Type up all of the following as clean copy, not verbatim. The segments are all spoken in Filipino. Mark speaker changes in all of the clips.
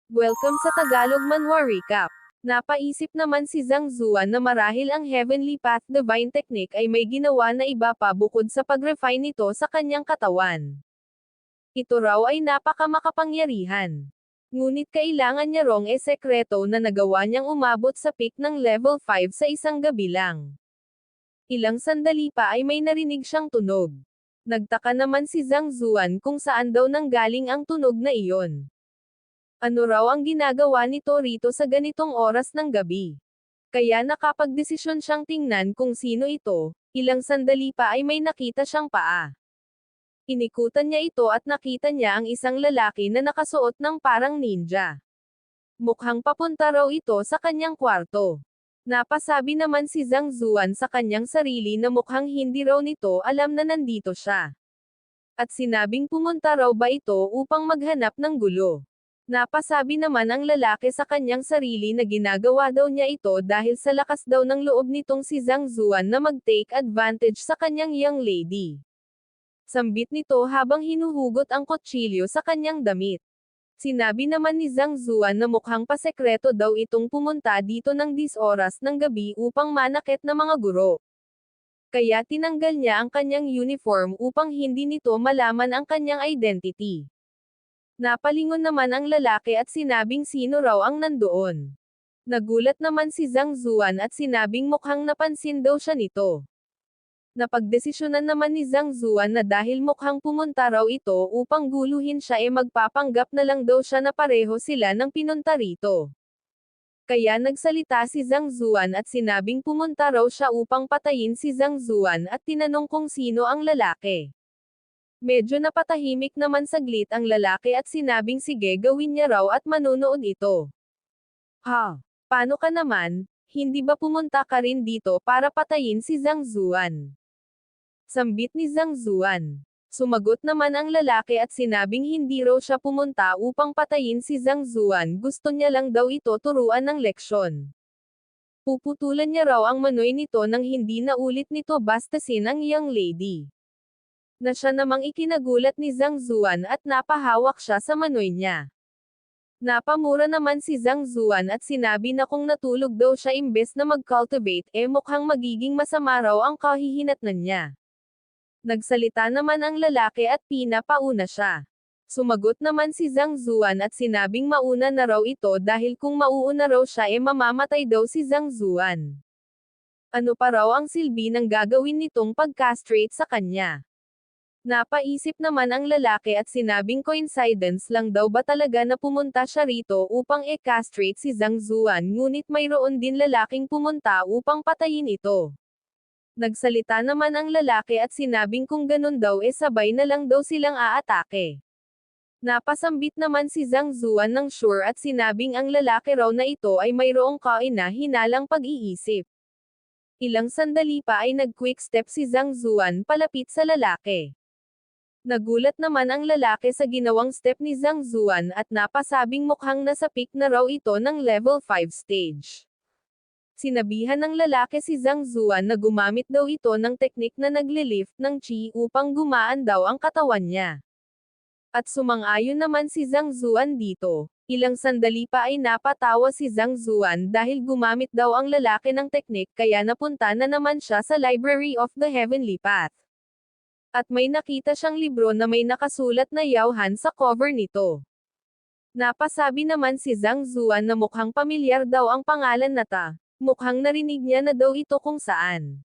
Speaker 1: Welcome sa Tagalog Manhwa Recap. Napaisip naman si Zhang Zuan na marahil ang Heavenly Path Divine Technique ay may ginawa na iba pa bukod sa pag-refine nito sa kanyang katawan. Ito raw ay napakamakapangyarihan. Ngunit kailangan niya rong sekreto na nagawa niyang umabot sa peak ng level 5 sa isang gabi lang. Ilang sandali pa ay may narinig siyang tunog. Nagtaka naman si Zhang Zuan kung saan daw nanggaling ang tunog na iyon. Ano raw ang ginagawa nito rito sa ganitong oras ng gabi? Kaya nakapagdesisyon siyang tingnan kung sino ito, ilang sandali pa ay may nakita siyang paa. Inikutan niya ito at nakita niya ang isang lalaki na nakasuot ng parang ninja. Mukhang papunta raw ito sa kanyang kwarto. Napasabi naman si Zhang Zuan sa kanyang sarili na mukhang hindi raw nito alam na nandito siya. At sinabing pumunta raw ba ito upang maghanap ng gulo. Napasabi naman ang lalaki sa kanyang sarili na ginagawa daw niya ito dahil sa lakas daw ng loob nitong si Zhang Zuan na mag-take advantage sa kanyang young lady. Sambit nito habang hinuhugot ang kutsilyo sa kanyang damit. Sinabi naman ni Zhang Zuan na mukhang pasekreto daw itong pumunta dito ng 10 oras ng gabi upang manakit na mga guro. Kaya tinanggal niya ang kanyang uniform upang hindi nito malaman ang kanyang identity. Napalingon naman ang lalaki at sinabing sino raw ang nandoon. Nagulat naman si Zhang Zuan at sinabing mukhang napansin daw siya nito. Napagdesisyonan naman ni Zhang Zuan na dahil mukhang pumunta raw ito upang guluhin siya magpapanggap na lang daw siya na pareho sila ng pinunta rito. Kaya nagsalita si Zhang Zuan at sinabing pumunta raw siya upang patayin si Zhang Zuan at tinanong kung sino ang lalaki. Medyo napatahimik naman saglit ang lalaki at sinabing sige gawin niya raw at manonood ito. Ha? Paano ka naman? Hindi ba pumunta ka rin dito para patayin si Zhang Zuan? Sambit ni Zhang Zuan. Sumagot naman ang lalaki at sinabing hindi raw siya pumunta upang patayin si Zhang Zuan, gusto niya lang daw ito turuan ng leksyon. Puputulan niya raw ang manoy nito nang hindi na ulit nito bastasin ang young lady. Na siya namang ikinagulat ni Zhang Zuan at napahawak siya sa manoy niya. Napamura naman si Zhang Zuan at sinabi na kung natulog daw siya imbes na mag-cultivate mukhang magiging masama raw ang kahihinatnan niya. Nagsalita naman ang lalaki at pinapauna siya. Sumagot naman si Zhang Zuan at sinabing mauna na raw ito dahil kung mauuna raw siya mamamatay daw si Zhang Zuan. Ano pa raw ang silbi ng gagawin nitong pag-castrate sa kanya? Napaisip naman ang lalaki at sinabing coincidence lang daw ba talaga na pumunta siya rito upang castrate si Zhang Zuan ngunit mayroon din lalaking pumunta upang patayin ito. Nagsalita naman ang lalaki at sinabing kung ganun daw sabay na lang daw silang aatake. Napasambit naman si Zhang Zuan ng sure at sinabing ang lalaki raw na ito ay mayroong kaina-hinalang pag-iisip. Ilang sandali pa ay nag-quick step si Zhang Zuan palapit sa lalaki. Nagulat naman ang lalaki sa ginawang step ni Zhang Zuan at napasabing mukhang nasa peak na raw ito ng level 5 stage. Sinabihan ng lalaki si Zhang Zuan na gumamit daw ito ng teknik na naglilift ng chi upang gumaan daw ang katawan niya. At sumang-ayon naman si Zhang Zuan dito. Ilang sandali pa ay napatawa si Zhang Zuan dahil gumamit daw ang lalaki ng teknik kaya napunta na naman siya sa Library of the Heavenly Path. At may nakita siyang libro na may nakasulat na Yaohan sa cover nito. Napasabi naman si Zhang Zuan na mukhang pamilyar daw ang pangalan na ta. Mukhang narinig niya na daw ito kung saan.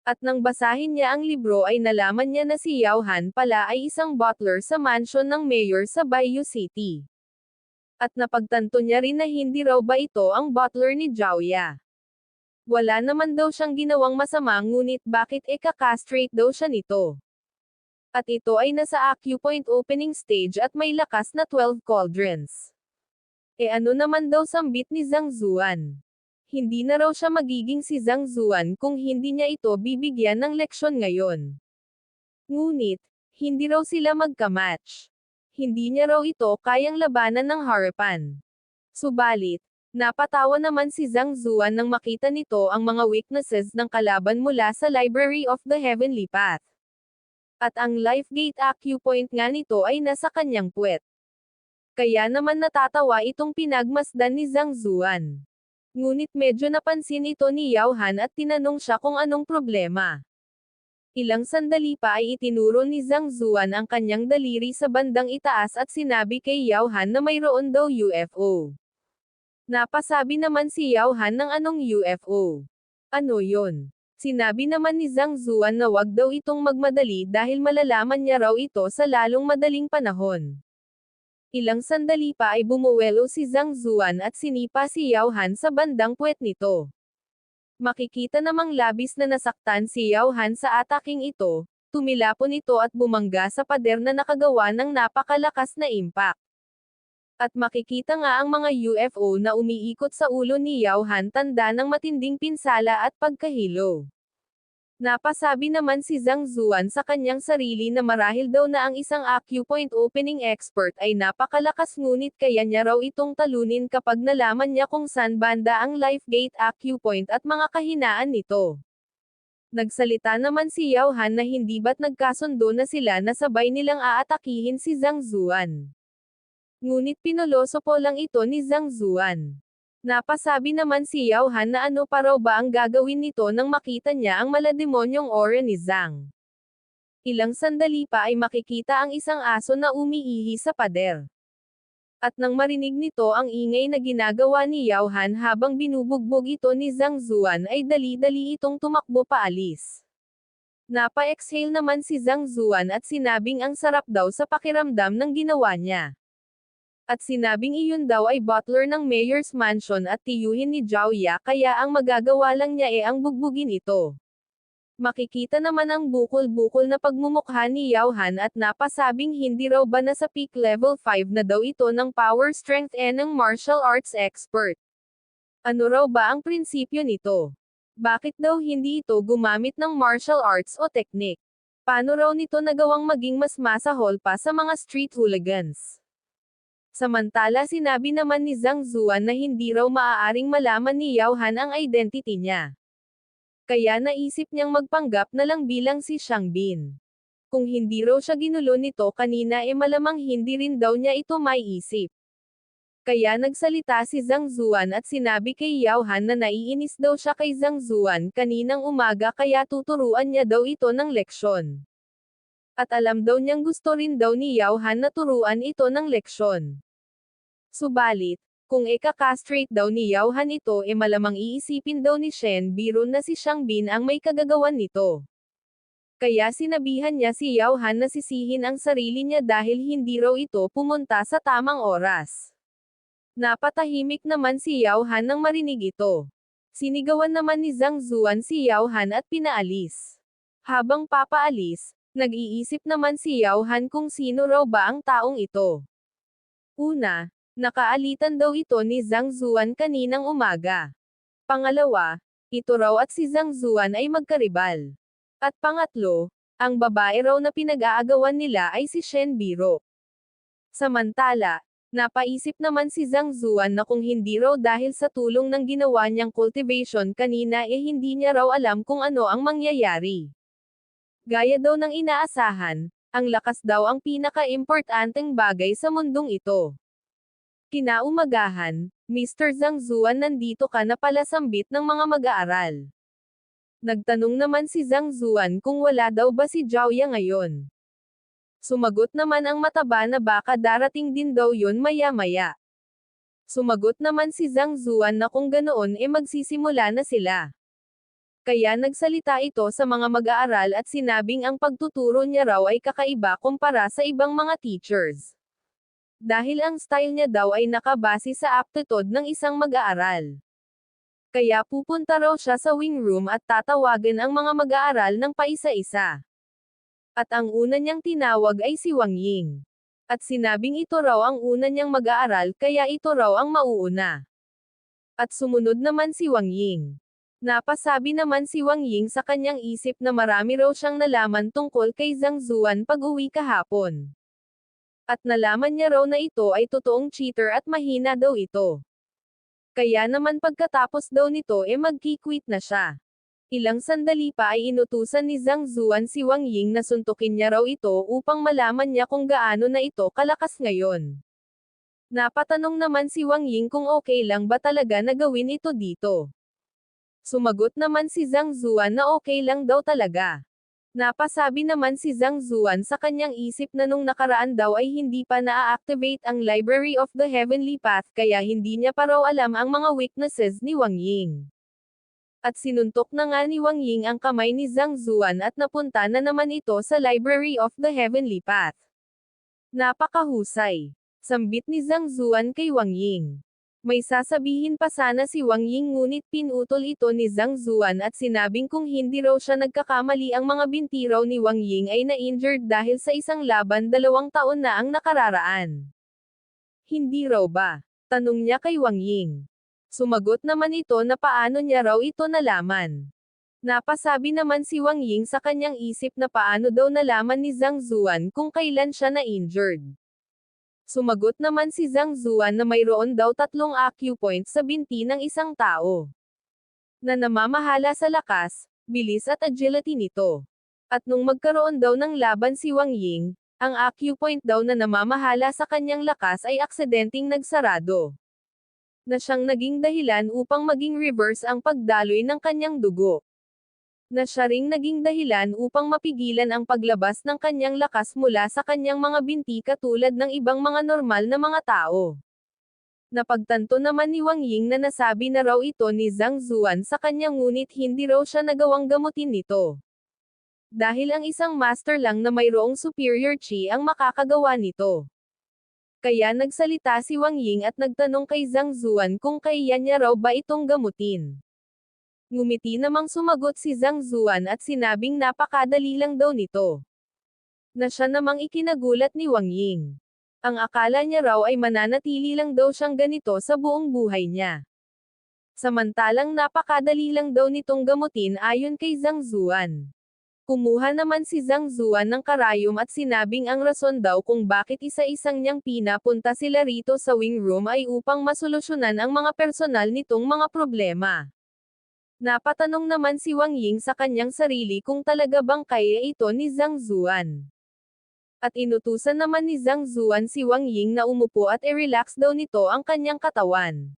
Speaker 1: At nang basahin niya ang libro ay nalaman niya na si Yaohan pala ay isang butler sa mansion ng mayor sa Bayou City. At napagtanto niya rin na hindi raw ba ito ang butler ni Jiaoya. Wala naman daw siyang ginawang masama ngunit bakit castrate daw siya nito. At ito ay nasa acupoint opening stage at may lakas na 12 cauldrons. Ano naman daw sambit ni Zhang Zuan? Hindi na raw siya magiging si Zhang Zuan kung hindi niya ito bibigyan ng leksyon ngayon. Ngunit, hindi raw sila magkamatch. Hindi niya raw ito kayang labanan ng harapan. Subalit, napatawa naman si Zhang Zuan nang makita nito ang mga weaknesses ng kalaban mula sa Library of the Heavenly Path. At ang Life Gate Acupoint nga nito ay nasa kanyang puwet. Kaya naman natatawa itong pinagmasdan ni Zhang Zuan. Ngunit medyo napansin ito ni Yao Han at tinanong siya kung anong problema. Ilang sandali pa ay itinuro ni Zhang Zuan ang kanyang daliri sa bandang itaas at sinabi kay Yao Han na mayroon daw UFO. Napasabi naman si Yao Han ng anong UFO. Ano yon? Sinabi naman ni Zhang Zuan na wag daw itong magmadali dahil malalaman niya raw ito sa lalong madaling panahon. Ilang sandali pa ay bumuwelo si Zhang Zuan at sinipa si Yao Han sa bandang puwet nito. Makikita namang labis na nasaktan si Yao Han sa ataking ito, tumilapon ito at bumangga sa pader na nakagawa ng napakalakas na impact. At makikita nga ang mga UFO na umiikot sa ulo ni Yao Han tanda ng matinding pinsala at pagkahilo. Napasabi naman si Zhang Zuan sa kanyang sarili na marahil daw na ang isang acupoint opening expert ay napakalakas ngunit kaya niya raw itong talunin kapag nalaman niya kung saan banda ang life gate acupoint at mga kahinaan nito. Nagsalita naman si Yao Han na hindi ba't nagkasundo na sila na sabay nilang aatakihin si Zhang Zuan. Ngunit pinoloso po lang ito ni Zhang Zuan. Napasabi naman si Yao Han na ano pa raw ba ang gagawin nito nang makita niya ang malademonyong aura ni Zhang. Ilang sandali pa ay makikita ang isang aso na umiihi sa pader. At nang marinig nito ang ingay na ginagawa ni Yao Han habang binubugbog ito ni Zhang Zuan ay dali-dali itong tumakbo paalis. Napa-exhale naman si Zhang Zuan at sinabing ang sarap daw sa pakiramdam ng ginawa niya. At sinabing iyon daw ay butler ng mayor's mansion at tiyuhin ni Zhao Ya kaya ang magagawa lang niya ang bugbugin ito. Makikita naman ang bukol-bukol na pagmumukha ni Yao Han at napasabing hindi raw ba nasa peak level 5 na daw ito ng power strength ng martial arts expert. Ano raw ba ang prinsipyo nito? Bakit daw hindi ito gumamit ng martial arts o technique? Paano raw nito nagawang maging mas masahol pa sa mga street hooligans? Samantala sinabi naman ni Zhang Zuan na hindi raw maaaring malaman ni Yao Han ang identity niya. Kaya naisip niyang magpanggap na lang bilang si Changbin. Kung hindi raw siya ginulo nito kanina malamang hindi rin daw niya ito maiisip. Kaya nagsalita si Zhang Zuan at sinabi kay Yao Han na naiinis daw siya kay Zhang Zuan kaninang umaga kaya tuturuan niya daw ito ng leksyon. At alam daw niyang gusto rin daw ni Yao Han na turuan ito ng leksyon. Subalit, kung ika-castrate daw ni Yao Han ito malamang iisipin daw ni Shen Biro na si Changbin ang may kagagawan nito. Kaya sinabihan niya si Yao Han na sisihin ang sarili niya dahil hindi raw ito pumunta sa tamang oras. Napatahimik naman si Yao Han nang marinig ito. Sinigawan naman ni Zhang Zuan si Yao Han at pinaalis. Habang papaalis, nag-iisip naman si Yao Han kung sino raw ba ang taong ito. Una, nakaalitan daw ito ni Zhang Zuan kaninang umaga. Pangalawa, ito raw at si Zhang Zuan ay magkaribal. At pangatlo, ang babae raw na pinag-aagawan nila ay si Shen Biro. Samantala, napaisip naman si Zhang Zuan na kung hindi raw dahil sa tulong ng ginawa niyang cultivation kanina hindi niya raw alam kung ano ang mangyayari. Gaya daw ng inaasahan, ang lakas daw ang pinaka-importanteng bagay sa mundong ito. Kinaumagahan, Mr. Zhang Zuan nandito ka na pala sambit ng mga mag-aaral. Nagtanong naman si Zhang Zuan kung wala daw ba si Zhao Ya ngayon. Sumagot naman ang mataba na baka darating din daw yun maya-maya. Sumagot naman si Zhang Zuan na kung ganoon magsisimula na sila. Kaya nagsalita ito sa mga mag-aaral at sinabing ang pagtuturo niya raw ay kakaiba kumpara sa ibang mga teachers. Dahil ang style niya daw ay nakabase sa aptitude ng isang mag-aaral. Kaya pupunta raw siya sa wing room at tatawagan ang mga mag-aaral ng paisa-isa. At ang una niyang tinawag ay si Wang Ying. At sinabing ito raw ang una niyang mag-aaral kaya ito raw ang mauuna. At sumunod naman si Wang Ying. Napasabi naman si Wang Ying sa kanyang isip na marami raw siyang nalaman tungkol kay Zhang Zuan pag-uwi kahapon. At nalaman niya raw na ito ay totoong cheater at mahina daw ito. Kaya naman pagkatapos daw nito magki-quit na siya. Ilang sandali pa ay inutusan ni Zhang Zuan si Wang Ying na suntukin niya raw ito upang malaman niya kung gaano na ito kalakas ngayon. Napatanong naman si Wang Ying kung okay lang ba talaga na gawin ito dito. Sumagot naman si Zhang Zuan na okay lang daw talaga. Napasabi naman si Zhang Zuan sa kanyang isip na nung nakaraan daw ay hindi pa naa-activate ang Library of the Heavenly Path kaya hindi niya pa raw alam ang mga weaknesses ni Wang Ying. At sinuntok na nga ni Wang Ying ang kamay ni Zhang Zuan at napunta na naman ito sa Library of the Heavenly Path. Napakahusay. Sambit ni Zhang Zuan kay Wang Ying. May sasabihin pa sana si Wang Ying ngunit pinutol ito ni Zhang Zuan at sinabing kung hindi raw siya nagkakamali ang mga binti raw ni Wang Ying ay na-injured dahil sa isang laban 2 taon na ang nakararaan. Hindi raw ba? Tanong niya kay Wang Ying. Sumagot naman ito na paano niya raw ito nalaman. Napasabi naman si Wang Ying sa kanyang isip na paano daw nalaman ni Zhang Zuan kung kailan siya na-injured. Sumagot naman si Zhang Zuan na mayroon daw 3 acupoints sa binti ng isang tao na namamahala sa lakas, bilis at agility nito. At nung magkaroon daw ng laban si Wang Ying, ang acupoint daw na namamahala sa kanyang lakas ay aksidenteng nagsarado. Na siyang naging dahilan upang maging reverse ang pagdaloy ng kanyang dugo. Na siya ring naging dahilan upang mapigilan ang paglabas ng kanyang lakas mula sa kanyang mga binti katulad ng ibang mga normal na mga tao. Napagtanto naman ni Wang Ying na nasabi na raw ito ni Zhang Zuan sa kanya ngunit hindi raw siya nagawang gamutin nito. Dahil ang isang master lang na mayroong superior chi ang makakagawa nito. Kaya nagsalita si Wang Ying at nagtanong kay Zhang Zuan kung kaya niya raw ba itong gamutin. Ngumiti namang sumagot si Zhang Zuan at sinabing napakadali lang daw nito. Na siya namang ikinagulat ni Wang Ying. Ang akala niya raw ay mananatili lang daw siyang ganito sa buong buhay niya. Samantalang napakadali lang daw nitong gamutin ayon kay Zhang Zuan. Kumuha naman si Zhang Zuan ng karayom at sinabing ang rason daw kung bakit isa-isang niyang pinapunta sila rito sa wing room ay upang masolusyonan ang mga personal nitong mga problema. Napatanong naman si Wang Ying sa kanyang sarili kung talaga bang kaya ito ni Zhang Zuan. At inutusan naman ni Zhang Zuan si Wang Ying na umupo at i-relax daw nito ang kanyang katawan.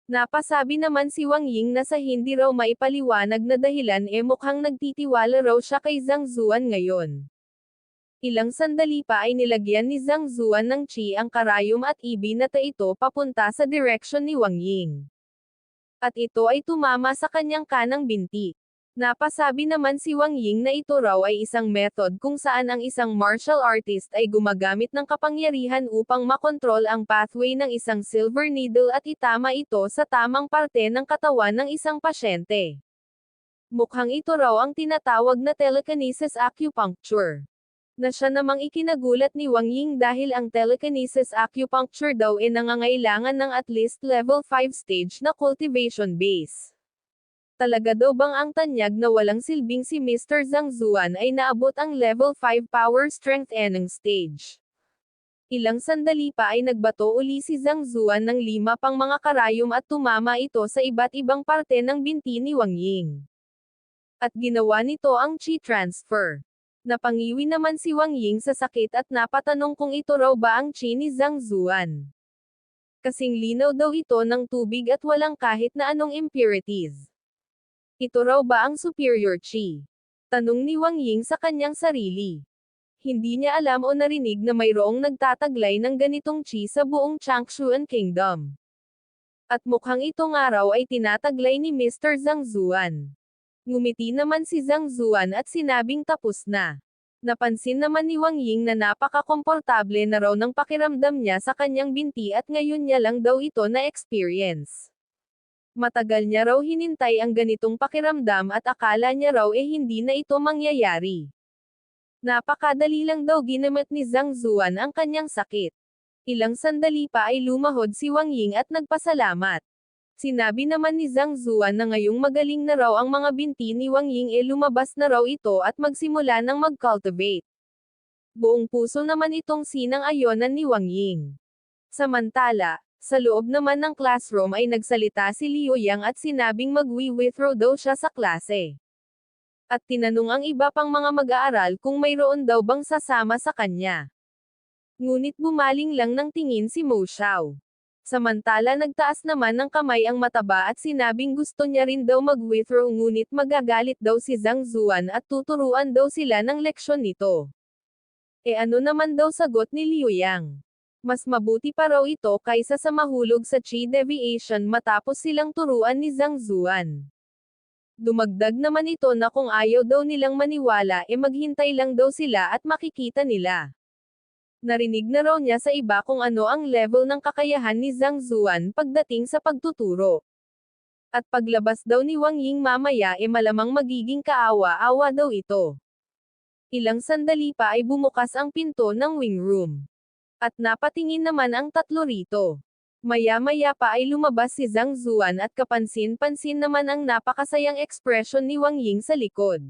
Speaker 1: Napasabi naman si Wang Ying na sa hindi raw maipaliwanag na dahilan mukhang nagtitiwala raw siya kay Zhang Zuan ngayon. Ilang sandali pa ay nilagyan ni Zhang Zuan ng chi ang karayom at ibinata ito papunta sa direksyon ni Wang Ying. At ito ay tumama sa kanyang kanang binti. Napasabi naman si Wang Ying na ito raw ay isang method kung saan ang isang martial artist ay gumagamit ng kapangyarihan upang makontrol ang pathway ng isang silver needle at itama ito sa tamang parte ng katawan ng isang pasyente. Mukhang ito raw ang tinatawag na telekinesis acupuncture. Na siya namang ikinagulat ni Wang Ying dahil ang telekinesis acupuncture daw nangangailangan ng at least level 5 stage na cultivation base. Talaga daw bang ang tanyag na walang silbing si Mr. Zhang Zuan ay naabot ang level 5 power strength eneng stage? Ilang sandali pa ay nagbato uli si Zhang Zuan ng 5 pang mga karayom at tumama ito sa iba't ibang parte ng binti ni Wang Ying. At ginawa nito ang chi transfer. Napangiwi naman si Wang Ying sa sakit at napatanong kung ito raw ba ang chi ni Zhang Zuan. Kasing linaw daw ito ng tubig at walang kahit na anong impurities. Ito raw ba ang superior chi? Tanong ni Wang Ying sa kanyang sarili. Hindi niya alam o narinig na mayroong nagtataglay ng ganitong chi sa buong Changshuan Kingdom. At mukhang itong araw ay tinataglay ni Mr. Zhang Zuan. Ngumiti naman si Zhang Zuan at sinabing tapos na. Napansin naman ni Wang Ying na napaka-komportable na raw ng pakiramdam niya sa kanyang binti at ngayon niya lang daw ito na-experience. Matagal niya raw hinintay ang ganitong pakiramdam at akala niya raw hindi na ito mangyayari. Napakadali lang daw ginamit ni Zhang Zuan ang kanyang sakit. Ilang sandali pa ay lumahod si Wang Ying at nagpasalamat. Sinabi naman ni Zhang Zuan na ngayong magaling na raw ang mga binti ni Wang Ying lumabas na raw ito at magsimula ng mag-cultivate. Buong puso naman itong sinang-ayonan ni Wang Ying. Samantala, sa loob naman ng classroom ay nagsalita si Liu Yang at sinabing mag-withdraw daw siya sa klase. At tinanong ang iba pang mga mag-aaral kung mayroon daw bang sasama sa kanya. Ngunit bumaling lang ng tingin si Mo Xiao. Samantala nagtaas naman ng kamay ang mataba at sinabing gusto niya rin daw mag-withdraw ngunit magagalit daw si Zhang Zuan at tuturuan daw sila ng leksyon nito. E ano naman daw sagot ni Liu Yang? Mas mabuti pa raw ito kaysa sa mahulog sa chi deviation matapos silang turuan ni Zhang Zuan. Dumagdag naman ito na kung ayaw daw nilang maniwala maghintay lang daw sila at makikita nila. Narinig na raw niya sa iba kung ano ang level ng kakayahan ni Zhang Zuan pagdating sa pagtuturo. At paglabas daw ni Wang Ying mamaya malamang magiging kaawa-awa daw ito. Ilang sandali pa ay bumukas ang pinto ng wing room. At napatingin naman ang tatlo rito. Maya-maya pa ay lumabas si Zhang Zuan at kapansin-pansin naman ang napakasayang ekspresyon ni Wang Ying sa likod.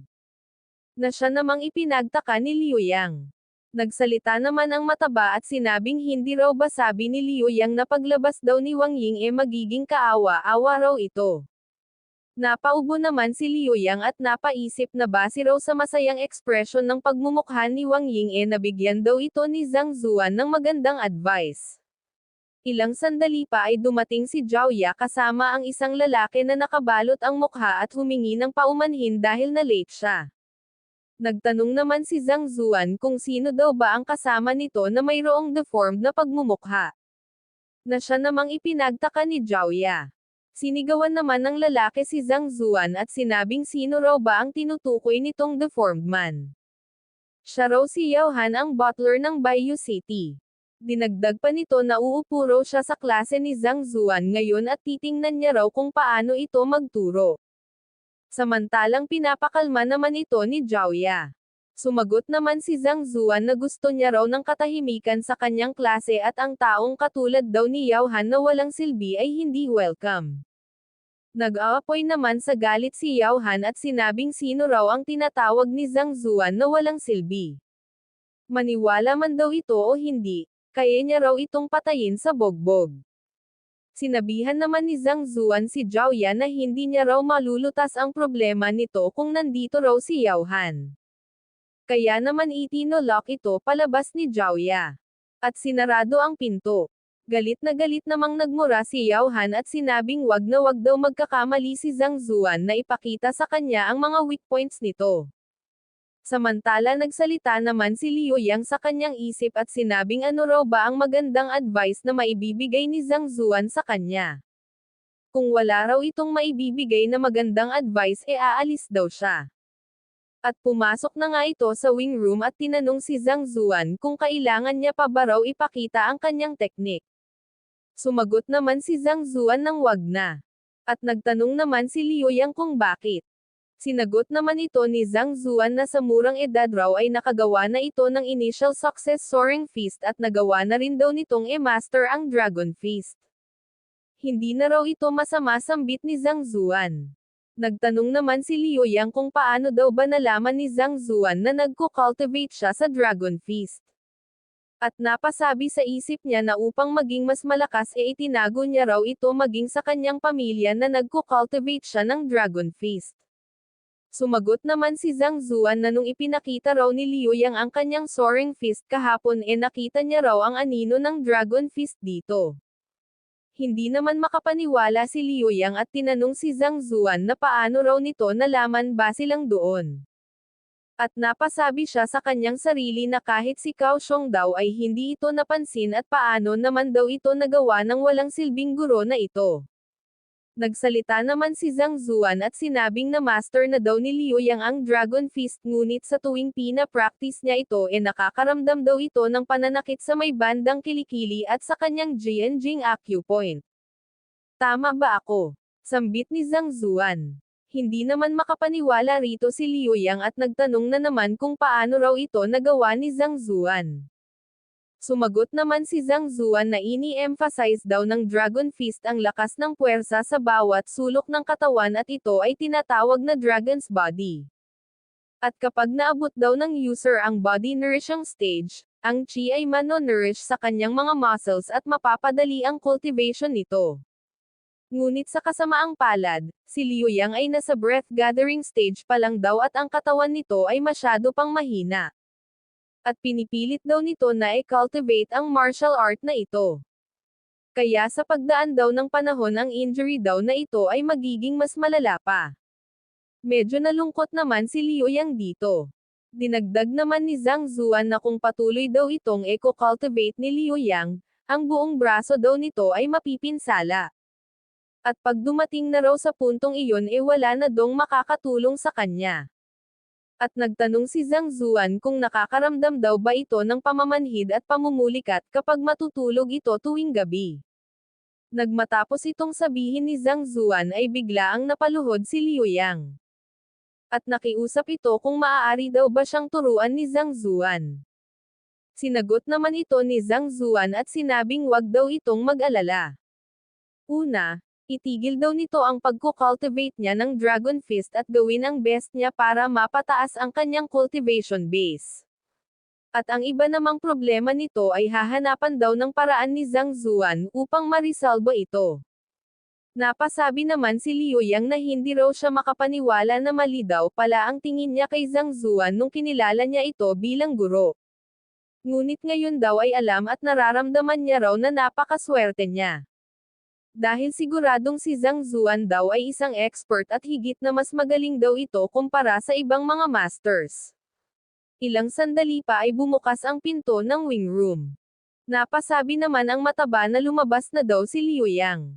Speaker 1: Na siya namang ipinagtaka ni Liu Yang. Nagsalita naman ang mataba at sinabing hindi raw ba sabi ni Liu Yang na paglabas daw ni Wang Ying magiging kaawa-awa raw ito. Napaubo naman si Liu Yang at napaisip na base raw sa masayang ekspresyon ng pagmumukha ni Wang Ying nabigyan daw ito ni Zhang Zuan ng magandang advice. Ilang sandali pa ay dumating si Zhao Ya kasama ang isang lalaki na nakabalot ang mukha at humingi ng paumanhin dahil na late siya. Nagtanong naman si Zhang Zuan kung sino daw ba ang kasama nito na mayroong deformed na pagmumukha. Na siya namang ipinagtaka ni Zhao Ya. Sinigawan naman ng lalaki si Zhang Zuan at sinabing sino raw ba ang tinutukoy nitong deformed man. Siya raw si Yao Han ang butler ng Baiyu City. Dinagdag pa nito na uupo raw siya sa klase ni Zhang Zuan ngayon at titingnan niya raw kung paano ito magturo. Samantalang pinapakalma naman ito ni Zhao Ya. Sumagot naman si Zhang Zuan na gusto niya raw ng katahimikan sa kanyang klase at ang taong katulad daw ni Yao Han na walang silbi ay hindi welcome. Nag-aapoy naman sa galit si Yao Han at sinabing sino raw ang tinatawag ni Zhang Zuan na walang silbi. Maniwala man daw ito o hindi, kaya niya raw itong patayin sa bogbog. Sinabihan naman ni Zhang Zuan si Zhao Ya na hindi niya raw malulutas ang problema nito kung nandito raw si Yao Han. Kaya naman itinolak ito palabas ni Zhao Ya. At sinarado ang pinto. Galit namang nagmura si Yao Han at sinabing wag na wag daw magkakamali si Zhang Zuan na ipakita sa kanya ang mga weak points nito. Samantala nagsalita naman si Liu Yang sa kanyang isip at sinabing ano raw ba ang magandang advice na maibibigay ni Zhang Zuan sa kanya. Kung wala raw itong maibibigay na magandang advice aalis daw siya. At pumasok na nga ito sa wing room at tinanong si Zhang Zuan kung kailangan niya pa ba raw ipakita ang kanyang teknik. Sumagot naman si Zhang Zuan ng wag na. At nagtanong naman si Liu Yang kung bakit. Sinagot naman ito ni Zhang Zuan na sa murang edad raw ay nakagawa na ito ng initial success Soaring Feast at nagawa na rin daw nitong master ang Dragon Feast. Hindi na raw ito masama sambit ni Zhang Zuan. Nagtanong naman si Liu Yang kung paano daw ba nalaman ni Zhang Zuan na nagko-cultivate siya sa Dragon Feast. At napasabi sa isip niya na upang maging mas malakas itinago niya raw ito maging sa kanyang pamilya na nagko-cultivate siya ng Dragon Feast. Sumagot naman si Zhang Zuan na nung ipinakita raw ni Liu Yang ang kanyang Soaring Fist kahapon nakita niya raw ang anino ng Dragon Fist dito. Hindi naman makapaniwala si Liu Yang at tinanong si Zhang Zuan na paano raw nito nalaman base lang doon. At napasabi siya sa kanyang sarili na kahit si Cao Xiong daw ay hindi ito napansin at paano naman daw ito nagawa ng walang silbing guro na ito. Nagsalita naman si Zhang Zuan at sinabing na master na daw ni Liu Yang ang Dragon Feast ngunit sa tuwing pina-practice niya ito nakakaramdam daw ito ng pananakit sa may bandang kilikili at sa kanyang Jianjing acupoint. Tama ba ako? Sambit ni Zhang Zuan. Hindi naman makapaniwala rito si Liu Yang at nagtanong na naman kung paano raw ito nagawa ni Zhang Zuan. Sumagot naman si Zhang Zuan na ini-emphasize daw ng Dragon Feast ang lakas ng puwersa sa bawat sulok ng katawan at ito ay tinatawag na Dragon's Body. At kapag naabot daw ng user ang body nourishing stage, ang chi ay mano-nourish sa kanyang mga muscles at mapapadali ang cultivation nito. Ngunit sa kasamaang palad, si Liu Yang ay nasa breath gathering stage pa lang daw at ang katawan nito ay masyado pang mahina. At pinipilit daw nito na i-cultivate ang martial art na ito. Kaya sa pagdaan daw ng panahon ang injury daw na ito ay magiging mas malala pa. Medyo nalungkot naman si Liu Yang dito. Dinagdag naman ni Zhang Zuan na kung patuloy daw itong eco-cultivate ni Liu Yang, ang buong braso daw nito ay mapipinsala. At pag dumating na raw sa puntong iyon wala na dong makakatulong sa kanya. At nagtanong si Zhang Zuan kung nakakaramdam daw ba ito ng pamamanhid at pamumulikat kapag matutulog ito tuwing gabi. Nagmatapos itong sabihin ni Zhang Zuan ay biglaang napaluhod si Liu Yang. At nakiusap ito kung maaari daw ba siyang turuan ni Zhang Zuan. Sinagot naman ito ni Zhang Zuan at sinabing wag daw itong mag-alala. Una, itigil daw nito ang pagko-cultivate niya ng Dragon Fist at gawin ang best niya para mapataas ang kanyang cultivation base. At ang iba namang problema nito ay hahanapan daw ng paraan ni Zhang Zuan upang marisolba ito. Napasabi naman si Liu Yang na hindi raw siya makapaniwala na mali daw pala ang tingin niya kay Zhang Zuan nung kinilala niya ito bilang guro. Ngunit ngayon daw ay alam at nararamdaman niya raw na napakaswerte niya. Dahil siguradong si Zhang Zuan daw ay isang expert at higit na mas magaling daw ito kumpara sa ibang mga masters. Ilang sandali pa ay bumukas ang pinto ng wing room. Napasabi naman ang mataba na lumabas na daw si Liu Yang.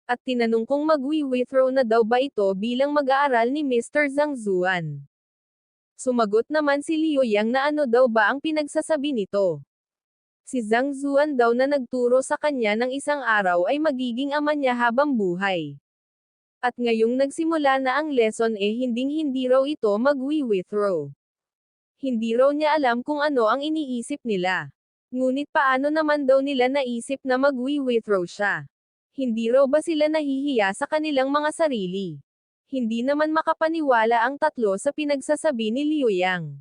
Speaker 1: At tinanong kung mag-withdraw na daw ba ito bilang mag-aaral ni Mr. Zhang Zuan. Sumagot naman si Liu Yang na ano daw ba ang pinagsasabi nito. Si Zhang Zuan daw na nagturo sa kanya ng isang araw ay magiging ama niya habang buhay. At ngayong nagsimula na ang lesson hinding-hindi raw ito mag-withdraw. Hindi raw niya alam kung ano ang iniisip nila. Ngunit paano naman daw nila naisip na mag-withdraw siya? Hindi raw ba sila nahihiya sa kanilang mga sarili? Hindi naman makapaniwala ang tatlo sa pinagsasabi ni Liu Yang.